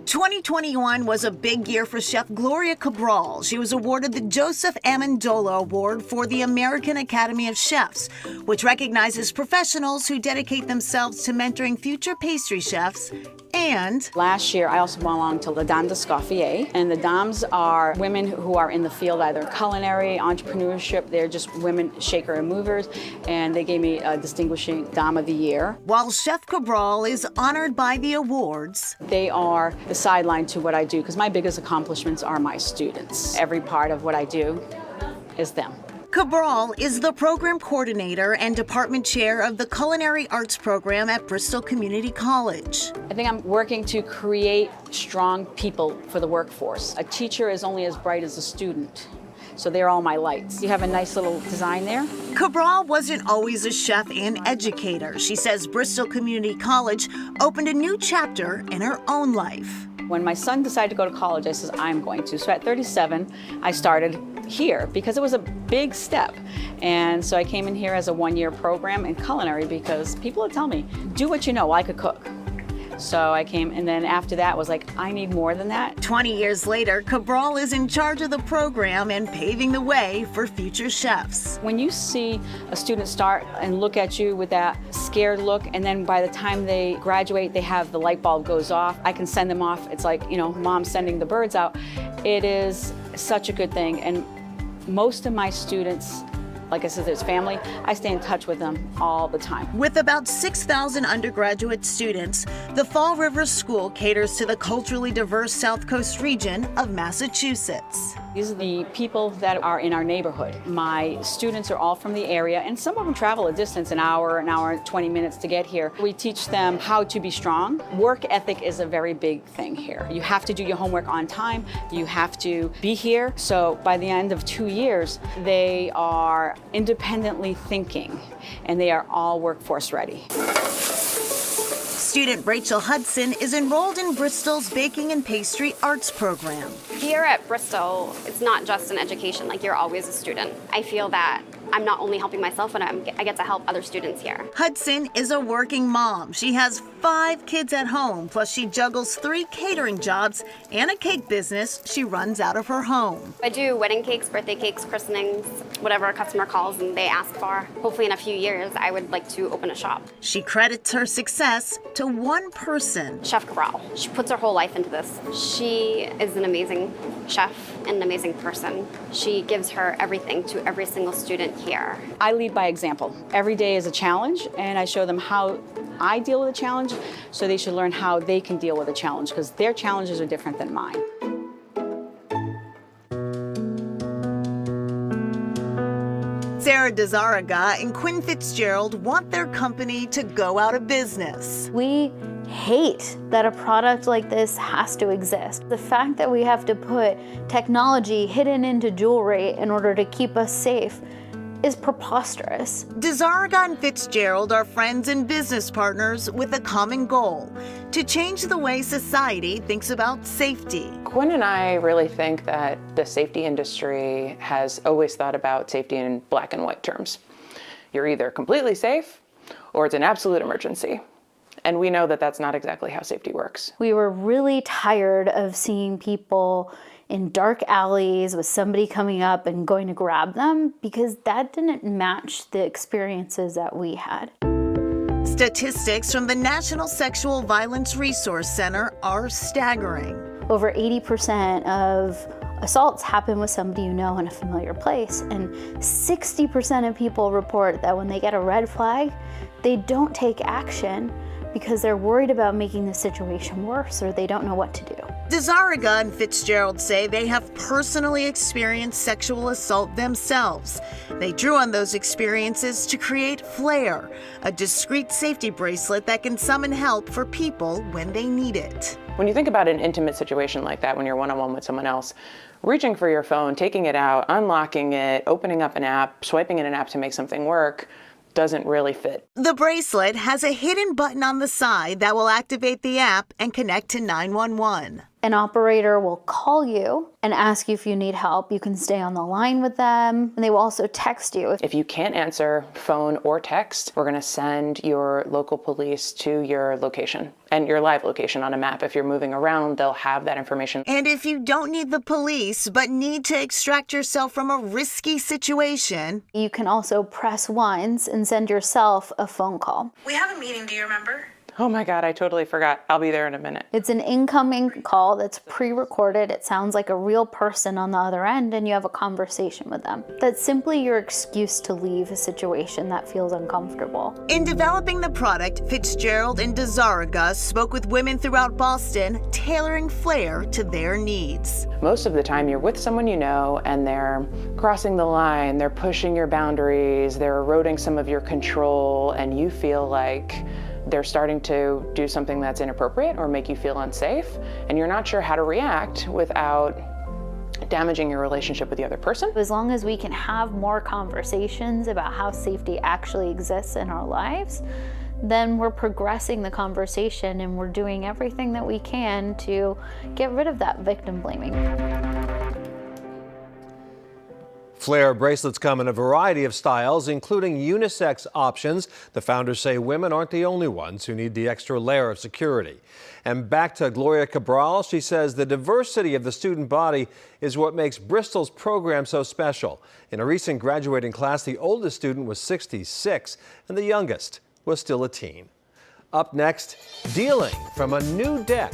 2021 was a big year for Chef Gloria Cabral. She was awarded the Joseph Amendola Award for the American Academy of Chefs, which recognizes professionals who dedicate themselves to mentoring future pastry chefs. And last year, I also belonged to La Dame d'Escoffier, and the dames are women who are in the field, either culinary, entrepreneurship. They're just women shaker and movers, and they gave me a distinguishing Dame of the Year. While Chef Cabral is honored by the awards, they are the sideline to what I do, because my biggest accomplishments are my students. Every part of what I do is them. Cabral is the program coordinator and department chair of the Culinary Arts program at Bristol Community College. I think I'm working to create strong people for the workforce. A teacher is only as bright as a student, so they're all my lights. You have a nice little design there. Cabral wasn't always a chef and educator. She says Bristol Community College opened a new chapter in her own life. When my son decided to go to college, I said, I'm going to. So at 37, I started here because it was a big step. And so I came in here as a one-year program in culinary because people would tell me, do what you know, I could cook. So I came, and then after that was like, I need more than that. 20 years later, Cabral is in charge of the program and paving the way for future chefs. When you see a student start and look at you with that scared look, and then by the time they graduate, they have the light bulb goes off, I can send them off. It's like, mom sending the birds out. It is such a good thing. And most of my students, like I said, there's family. I stay in touch with them all the time. With about 6,000 undergraduate students, the Fall River School caters to the culturally diverse South Coast region of Massachusetts. These are the people that are in our neighborhood. My students are all from the area, and some of them travel a distance, an hour and 20 minutes to get here. We teach them how to be strong. Work ethic is a very big thing here. You have to do your homework on time. You have to be here. So by the end of 2 years, they are independently thinking, and they are all workforce ready. Student Rachel Hudson is enrolled in Bristol's Baking and Pastry Arts program. Here at Bristol, it's not just an education, like you're always a student. I feel that I'm not only helping myself, but I get to help other students here. Hudson is a working mom. She has 5 kids at home, plus she juggles 3 catering jobs and a cake business she runs out of her home. I do wedding cakes, birthday cakes, christenings, whatever a customer calls and they ask for. Hopefully in a few years, I would like to open a shop. She credits her success to one person. Chef Cabral. She puts her whole life into this. She is an amazing chef and an amazing person. She gives her everything to every single student here. I lead by example. Every day is a challenge, and I show them how I deal with a challenge, so they should learn how they can deal with a challenge, because their challenges are different than mine. Sarah DeZaraga and Quinn Fitzgerald want their company to go out of business. We hate that a product like this has to exist. The fact that we have to put technology hidden into jewelry in order to keep us safe is preposterous. DeZaraga and Fitzgerald are friends and business partners with a common goal: to change the way society thinks about safety. Quinn and I really think that the safety industry has always thought about safety in black and white terms. You're either completely safe or it's an absolute emergency. And we know that that's not exactly how safety works. We were really tired of seeing people in dark alleys with somebody coming up and going to grab them, because that didn't match the experiences that we had. Statistics from the National Sexual Violence Resource Center are staggering. Over 80% of assaults happen with somebody you know in a familiar place, and 60% of people report that when they get a red flag, they don't take action because they're worried about making the situation worse, or they don't know what to do. DeZaraga and Fitzgerald say they have personally experienced sexual assault themselves. They drew on those experiences to create Flare, a discreet safety bracelet that can summon help for people when they need it. When you think about an intimate situation like that, when you're one-on-one with someone else, reaching for your phone, taking it out, unlocking it, opening up an app, swiping in an app to make something work, doesn't really fit. The bracelet has a hidden button on the side that will activate the app and connect to 911. An operator will call you and ask you if you need help. You can stay on the line with them, and they will also text you. If you can't answer phone or text, we're going to send your local police to your location and your live location on a map. If you're moving around, they'll have that information. And if you don't need the police but need to extract yourself from a risky situation, You can also press once and send yourself a phone call. We have a meeting, do you remember? Oh my God, I totally forgot. I'll be there in a minute. It's an incoming call that's pre-recorded. It sounds like a real person on the other end, and you have a conversation with them. That's simply your excuse to leave a situation that feels uncomfortable. in developing the product, Fitzgerald and Desaraga spoke with women throughout Boston, tailoring Flair to their needs. Most of the time you're with someone you know and they're crossing the line, they're pushing your boundaries, they're eroding some of your control, and you feel like they're starting to do something that's inappropriate or make you feel unsafe, and you're not sure how to react without damaging your relationship with the other person. As long as we can have more conversations about how safety actually exists in our lives, then we're progressing the conversation and we're doing everything that we can to get rid of that victim blaming. Flair bracelets come in a variety of styles, including unisex options. The founders say women aren't the only ones who need the extra layer of security. And back to Gloria Cabral, she says the diversity of the student body is what makes Bristol's program so special. In a recent graduating class, the oldest student was 66 and the youngest was still a teen. Up next, dealing from a new deck.